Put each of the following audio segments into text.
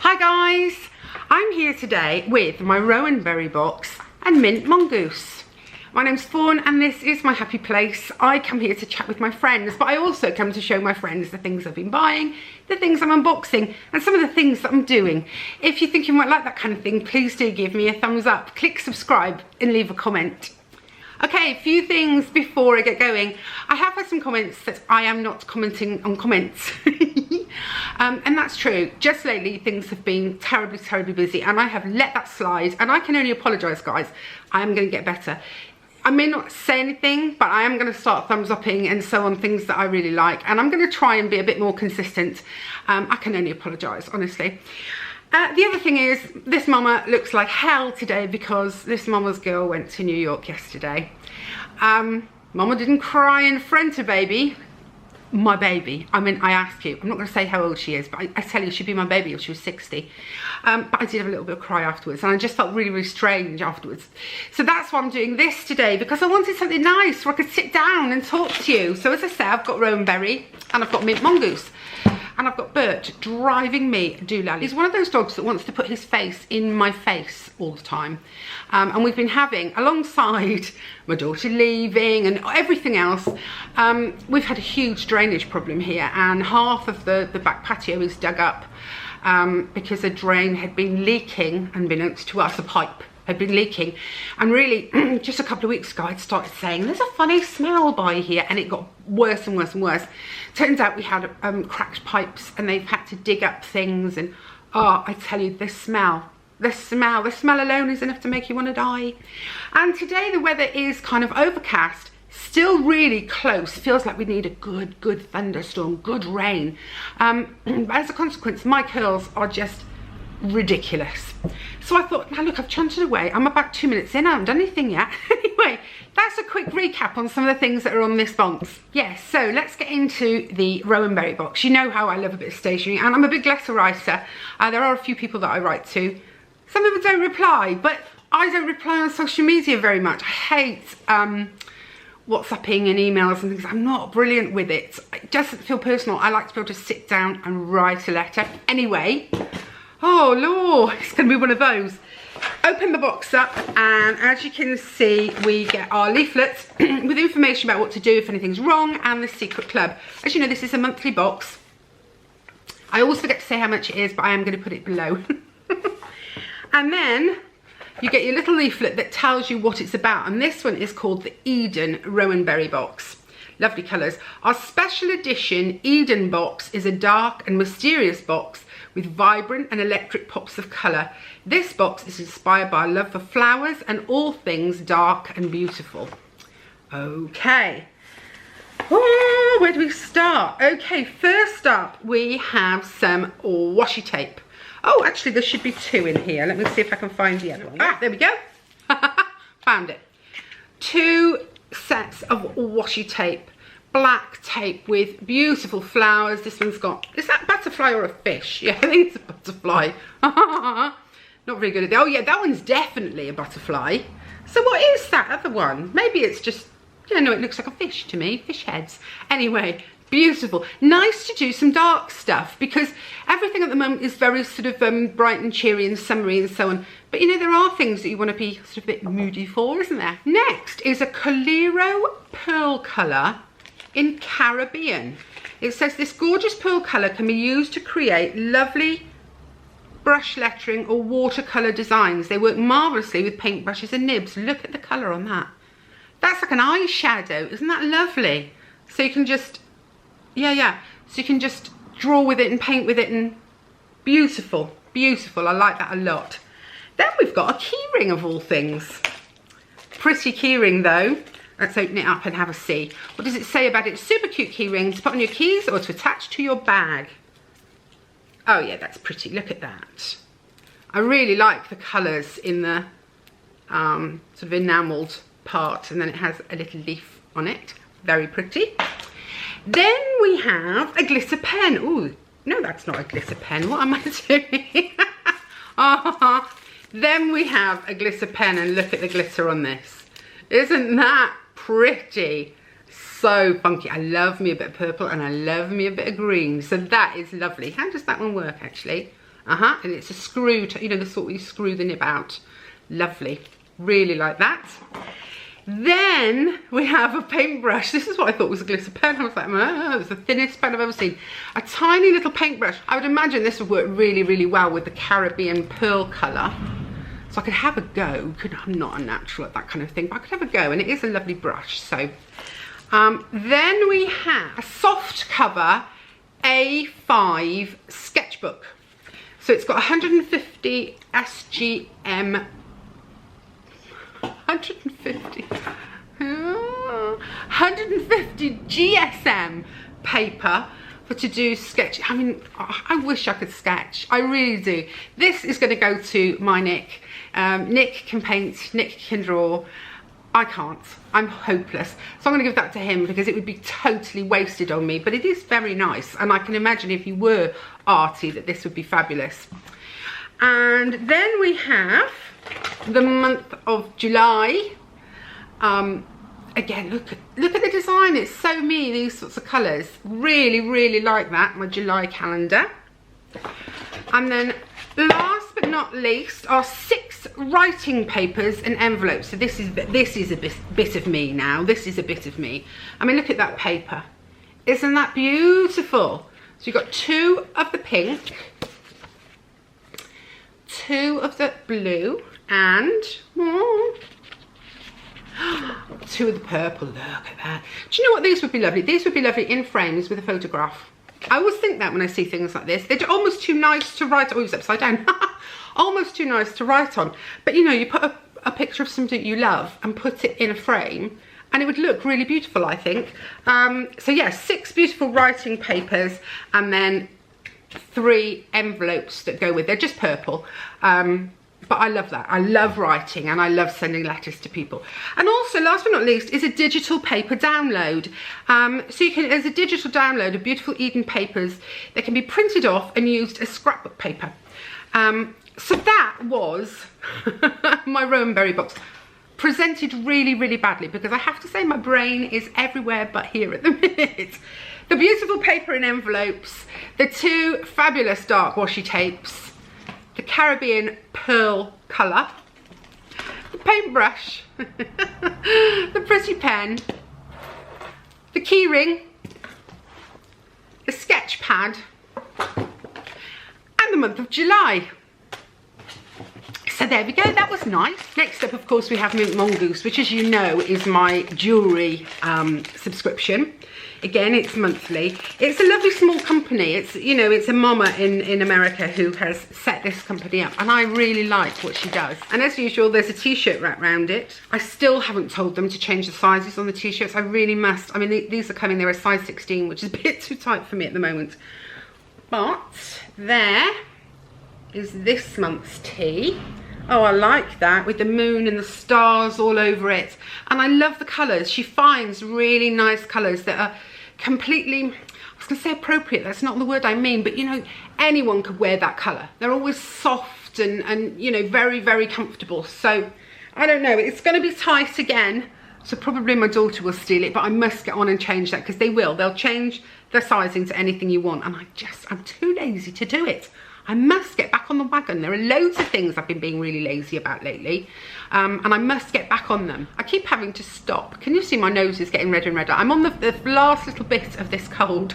Hi guys, I'm here today with my RowanBerry box and mint Mongoose. My name's Fawn and this is my happy place. I come here to chat with my friends, but I also come to show my friends the things I've been buying, the things I'm unboxing, and some of the things that I'm doing. If you think you might like that kind of thing, please do give me a thumbs up, click subscribe and leave a comment. Okay, a few things before I get going. I have had some comments that I am not commenting on comments. And that's true. Just lately things have been terribly busy and I have let that slide, and I can only apologise guys. I am going to get better. I may not say anything, but I am going to start thumbs upping and so on things that I really like, and I'm going to try and be a bit more consistent. I can only apologise, honestly. The other thing is, this mama looks like hell today because this mama's girl went to New York yesterday. Mama didn't cry in front of baby. My baby. I mean, I asked you. I'm not going to say how old she is, but I tell you, she'd be my baby if she was 60. But I did have a little bit of cry afterwards, and I just felt really strange afterwards. So that's why I'm doing this today, because I wanted something nice where I could sit down and talk to you. So as I say, I've got RowanBerry and I've got mint Mongoose. And I've got Bert driving me doolally. He's one of those dogs that wants to put his face in my face all the time. And we've been having, alongside my daughter leaving and everything else, we've had a huge drainage problem here, and half of the back patio is dug up because a drain had been leaking, unbeknownst to us, a pipe had been leaking. And really, just a couple of weeks ago, I'd started saying, there's a funny smell by here, and it got worse and worse and worse. Turns out we had cracked pipes and they've had to dig up things, and oh, I tell you, the smell alone is enough to make you want to die. And today the weather is kind of overcast, still really close, feels like we need a good thunderstorm, good rain. As a consequence, my curls are just ridiculous. So I thought, now look, I've chanted away, I'm about 2 minutes in, I haven't done anything yet. Anyway, that's a quick recap on some of the things that are on this box. Yes, so let's get into the RowanBerry box. You know how I love a bit of stationery, and I'm a big letter writer. There are a few people that I write to. Some people don't reply, but I don't reply on social media very much. I hate WhatsApping and emails and things. I'm not brilliant with it. It doesn't feel personal. I like to be able to sit down and write a letter. Anyway, oh Lord, it's going to be one of those. Open the box up, and as you can see, we get our leaflets with information about what to do if anything's wrong, and the secret club. As you know, this is a monthly box. I always forget to say how much it is, but I am going to put it below. And then you get your little leaflet that tells you what it's about, and this one is called the Eden RowanBerry box. Lovely colours. Our special edition Eden box is a dark and mysterious box with vibrant and electric pops of colour. This box is inspired by a love for flowers and all things dark and beautiful. Okay. Oh, where do we start? Okay, first up we have some washi tape. Oh, actually there should be two in here. Let me see if I can find the other one. Ah, there we go. Found it. 2 sets of washi tape. Black tape with beautiful flowers. This one's got, is that butterfly or a fish? Yeah, I think it's a butterfly. Not very good at that. Oh yeah, that one's definitely a butterfly. So what is that other one? Maybe it's just, yeah, no, it looks like a fish to me, fish heads. Anyway, beautiful. Nice to do some dark stuff, because everything at the moment is very sort of bright and cheery and summery and so on. But you know, there are things that you want to be sort of a bit moody for, isn't there? Next is a Coliro pearl colour in Caribbean. It says this gorgeous pearl colour can be used to create lovely brush lettering or watercolour designs. They work marvellously with paintbrushes and nibs. Look at the colour on that. That's like an eyeshadow. Isn't that lovely? So you can just, yeah. So you can just draw with it and paint with it, and beautiful, beautiful. I like that a lot. Then we've got a keyring of all things. Pretty keyring though. Let's open it up and have a see. What does it say about it? Super cute keyring to put on your keys or to attach to your bag. Oh yeah, that's pretty. Look at that. I really like the colours in the sort of enamelled part, and then it has a little leaf on it. Very pretty. Then we have a glitter pen. Oh, no, that's not a glitter pen. What am I doing? Then we have a glitter pen, and look at the glitter on this. Isn't that pretty? So funky. I love me a bit of purple and I love me a bit of green. So that is lovely. How does that one work actually? And it's a screw, you know, the sort where you screw the nib out. Lovely, really like that. Then we have a paintbrush. This is what I thought was a glitter pen. I was like, oh, it's the thinnest pen I've ever seen. A tiny little paintbrush. I would imagine this would work really, really well with the Caribbean pearl colour. So I could have a go. I'm not a natural at that kind of thing, but I could have a go, and it is a lovely brush. So then we have a soft cover A5 sketchbook. So it's got 150 SGM, 150 GSM paper for to do sketch. I mean, I wish I could sketch. I really do. This is going to go to my Nick. Nick can paint, Nick can draw. I can't. I'm hopeless. So I'm going to give that to him because it would be totally wasted on me. But it is very nice. And I can imagine if you were arty that this would be fabulous. And then we have the month of July. Again, look at the design. It's so me, these sorts of colours. Really, really like that, my July calendar. And then last but not least are 6 writing papers and envelopes. So this is a bit of me now. This is a bit of me. I mean, look at that paper. Isn't that beautiful? So you've got 2 of the pink, 2 of the blue, and 2 of the purple. Look at that. Do you know what? These would be lovely. These would be lovely in frames with a photograph. I always think that when I see things like this. They're almost too nice to write. Oh, it's upside down. Almost too nice to write on. But you know, you put a picture of something you love and put it in a frame, and it would look really beautiful, I think. So yeah, 6 beautiful writing papers, and then 3 envelopes that go with. They're just purple. But I love that. I love writing, and I love sending letters to people. And also, last but not least, is a digital paper download. So you can, as a digital download of beautiful Eden papers, they can be printed off and used as scrapbook paper. So that was my RowanBerry box. Presented really, really badly, because I have to say my brain is everywhere but here at the minute. The beautiful paper in envelopes, the 2 fabulous dark washi tapes, the Caribbean pearl colour, the paintbrush, the pretty pen, the key ring, the sketch pad, and the month of July. So there we go, that was nice. Next up, of course, we have Mongoose, which, as you know, is my jewellery subscription. Again, it's monthly. It's a lovely small company. It's, you know, it's a mama in America who has set this company up, and I really like what she does. And as usual, there's a t-shirt wrapped around it. I still haven't told them to change the sizes on the t-shirts. I really must. I mean, these are coming. They're a size 16, which is a bit too tight for me at the moment. But there is this month's tee. Oh, I like that, with the moon and the stars all over it. And I love the colours. She finds really nice colours that are completely, I was going to say appropriate, that's not the word I mean, but you know, anyone could wear that colour. They're always soft and you know, very, very comfortable. So, I don't know, it's going to be tight again. So probably my daughter will steal it, but I must get on and change that, because they will. They'll change the sizing to anything you want, and I'm too lazy to do it. I must get back on the wagon. There are loads of things I've been being really lazy about lately, and I must get back on them. I keep having to stop. Can you see my nose is getting redder and redder? I'm on the last little bit of this cold.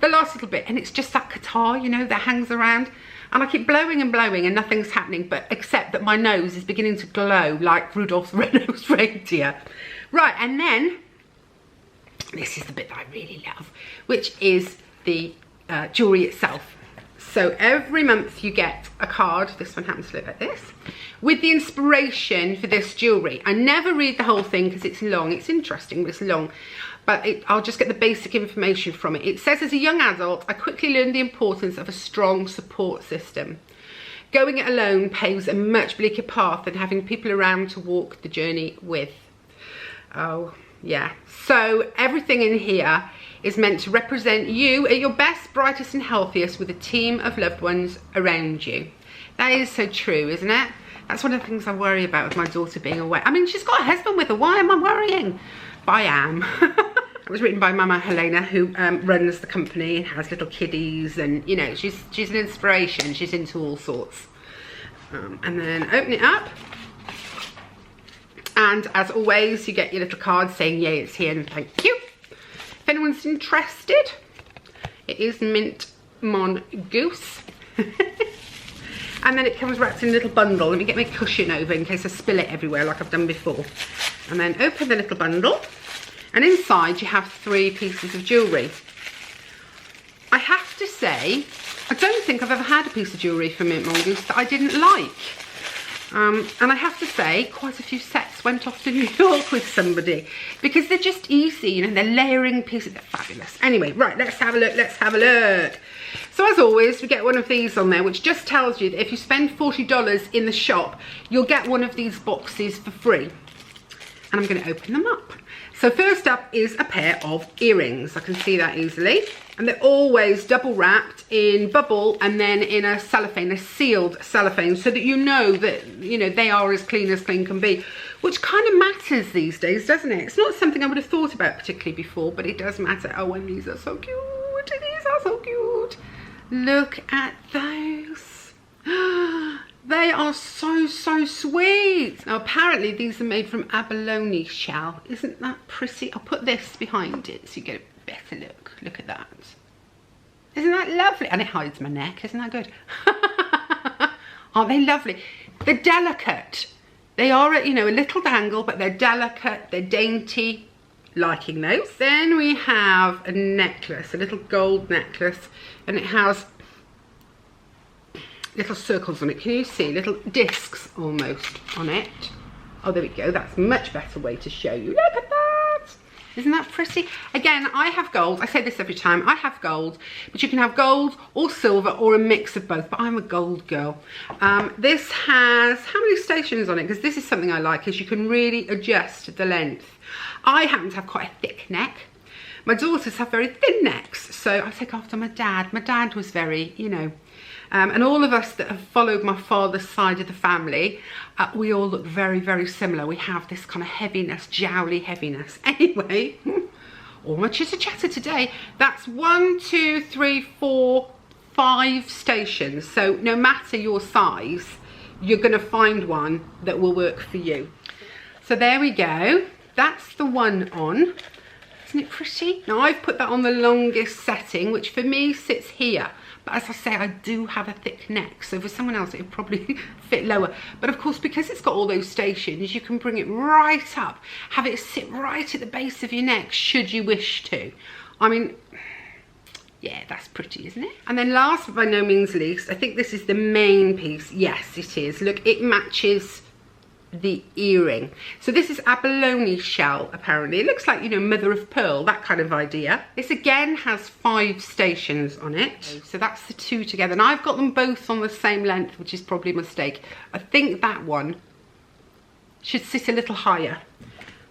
The last little bit, and it's just that catarrh, you know, that hangs around, and I keep blowing and blowing and nothing's happening, but except that my nose is beginning to glow like Rudolph's red-nosed reindeer. Right, and then this is the bit that I really love, which is the jewellery itself. So every month you get a card, this one happens to look like this, with the inspiration for this jewellery. I never read the whole thing because it's long. It's interesting, but it's long. But I'll just get the basic information from it. It says, as a young adult, I quickly learned the importance of a strong support system. Going it alone paves a much bleaker path than having people around to walk the journey with. Oh, yeah. So everything in here is meant to represent you at your best, brightest and healthiest, with a team of loved ones around you. That is so true, isn't it? That's one of the things I worry about with my daughter being away. I mean, she's got a husband with her. Why am I worrying? But I am. It was written by Mama Helena, who runs the company and has little kiddies, and you know, she's an inspiration. She's into all sorts. And then open it up, and as always, you get your little card saying yay, it's here and thank you. If anyone's interested, it is mint Mongoose. And then it comes wrapped in a little bundle. Let me get my cushion over in case I spill it everywhere like I've done before. And then open the little bundle, and inside you have 3 pieces of jewellery. I have to say, I don't think I've ever had a piece of jewellery from Mint Mongoose that I didn't like. And I have to say, quite a few sets went off to New York with somebody because they're just easy, you know, they're layering pieces, they're fabulous. Anyway, right, let's have a look, let's have a look. So as always, we get one of these on there, which just tells you that if you spend $40 in the shop, you'll get one of these boxes for free. And I'm going to open them up. So first up is a pair of earrings. I can see that easily. And they're always double wrapped in bubble and then in a cellophane, a sealed cellophane, so that you know that, you know, they are as clean can be, which kind of matters these days, doesn't it? It's not something I would have thought about particularly before, but it does matter. Oh, and these are so cute. These are so cute. Look at those. They are so sweet. Now apparently these are made from abalone shell. Isn't that pretty? I'll put this behind it so you get a better look. Look at that. Isn't that lovely? And it hides my neck. Isn't that good? Aren't they lovely? They're delicate. They are, you know, a little dangle, but they're delicate. They're dainty. Liking those. Then we have a necklace, a little gold necklace, and it has little circles on it. Can you see? Little discs almost on it. Oh, there we go. That's a much better way to show you. Look at that. Isn't that pretty? Again, I have gold. I say this every time. I have gold, but you can have gold or silver or a mix of both, but I'm a gold girl. This has, how many stations on it? Because this is something I like, is you can really adjust the length. I happen to have quite a thick neck. My daughters have very thin necks, so I take after my dad. My dad was very, you know, and all of us that have followed my father's side of the family, we all look very similar. We have this kind of heaviness, jowly heaviness. Anyway, all my chitter chatter today. That's 1, 2, 3, 4, 5 stations. So no matter your size, you're going to find one that will work for you. So there we go. That's the one on. Isn't it pretty? Now I've put that on the longest setting, which for me sits here. But as I say, I do have a thick neck, so for someone else it would probably fit lower. But of course, because it's got all those stations, you can bring it right up, have it sit right at the base of your neck, should you wish to. I mean, yeah, that's pretty, isn't it? And then last but by no means least, I think this is the main piece. Yes, it is. Look, it matches the earring. So this is abalone shell, apparently. It looks like, you know, mother of pearl, that kind of idea. This again has 5 stations on it. So that's the 2 together. And I've got them both on the same length, which is probably a mistake. I think that one should sit a little higher.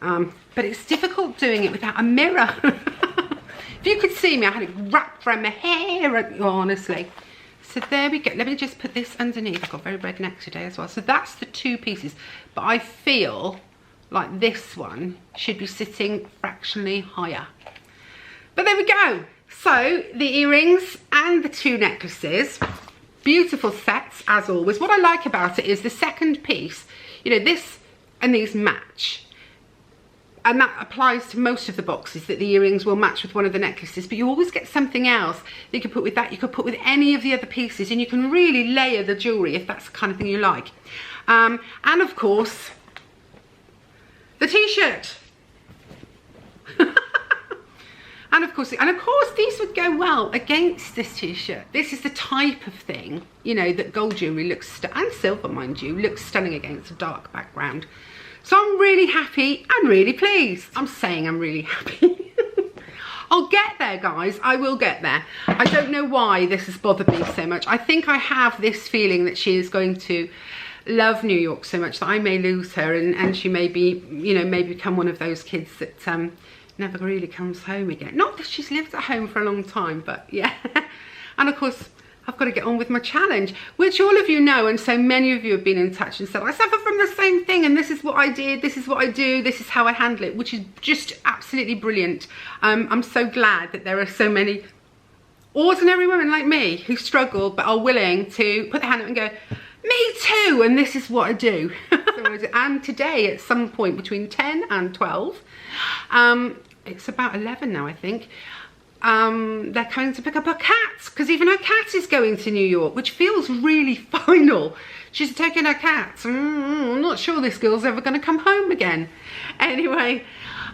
But it's difficult doing it without a mirror. If you could see me, I had it wrapped around my hair, honestly. So there we go. Let me just put this underneath. I've got a very red neck today as well. So that's the 2 pieces. But I feel like this one should be sitting fractionally higher. But there we go. So the earrings and the 2 necklaces. Beautiful sets as always. What I like about it is the second piece. You know, this and these match. And that applies to most of the boxes, that the earrings will match with one of the necklaces, but you always get something else that you could put with that. You could put with any of the other pieces, and you can really layer the jewellery if that's the kind of thing you like. And of course, the t-shirt. And of course these would go well against this t-shirt. This is the type of thing, you know, that gold jewellery looks, and silver mind you, looks stunning against a dark background. So I'm really happy and really pleased. I'm saying I'm really happy. I'll get there, guys. I will get there. I don't know why this has bothered me so much. I think I have this feeling that she is going to love New York so much that I may lose her, and she may be, you know, may become one of those kids that never really comes home again. Not that she's lived at home for a long time, but yeah. And of course, I've got to get on with my challenge, which all of you know, and so many of you have been in touch and said, I suffer from the same thing, and this is what I did, this is what I do, this is how I handle it, which is just absolutely brilliant. I'm so glad that there are so many ordinary women like me who struggle but are willing to put their hand up and go, me too, and this is what I do. And today at some point between 10 and 12, it's about 11 now I think, they're coming to pick up her cat, because even her cat is going to New York, which feels really final. She's taking her cat. I'm not sure this girl's ever going to come home again. Anyway,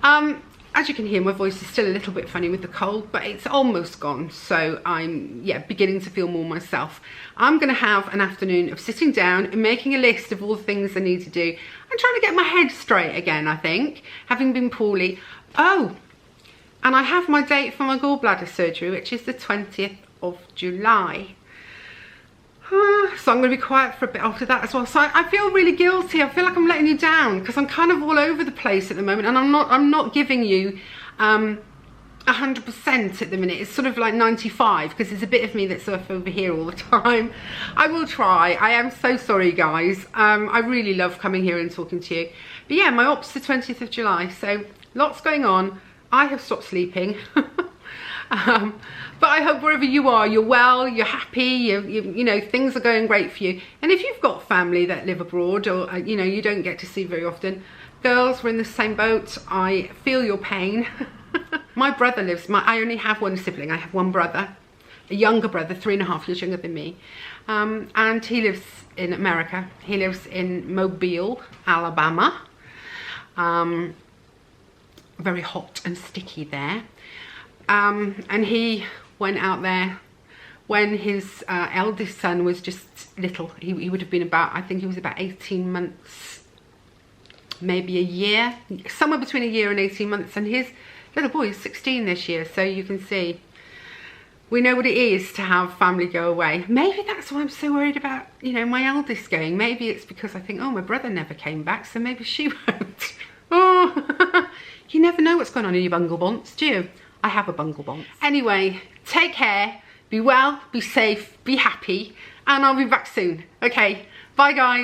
as you can hear, my voice is still a little bit funny with the cold, but it's almost gone. So I'm, yeah, beginning to feel more myself. I'm going to have an afternoon of sitting down and making a list of all the things I need to do and trying to get my head straight again, I think, having been poorly. Oh, and I have my date for my gallbladder surgery, which is the 20th of July. So I'm going to be quiet for a bit after that as well. So I feel really guilty. I feel like I'm letting you down because I'm kind of all over the place at the moment, and I'm not giving you 100% at the minute. It's sort of like 95 because there's a bit of me that's sort of over here all the time. I will try. I am so sorry, guys. I really love coming here and talking to you. But yeah, my op's the 20th of July, so lots going on. I have stopped sleeping. But I hope wherever you are, you're well, you're happy, you know, things are going great for you. And if you've got family that live abroad or, you know, you don't get to see very often, girls, we're in the same boat. I feel your pain. My brother lives, I only have one sibling. I have one brother, a younger brother, 3.5 years younger than me. And he lives in America. He lives in Mobile, Alabama. Very hot and sticky there. And he went out there when his eldest son was just little. He would have been about, I think he was about 18 months, maybe a year, somewhere between a year and 18 months. And his little boy is 16 this year. So you can see, we know what it is to have family go away. Maybe that's why I'm so worried about, you know, my eldest going. Maybe it's because I think, oh, my brother never came back, so maybe she won't. Oh, you never know what's going on in your bungle bonds, do you? I have a bungle bonds. Anyway, take care, be well, be safe, be happy, and I'll be back soon. Okay, bye guys.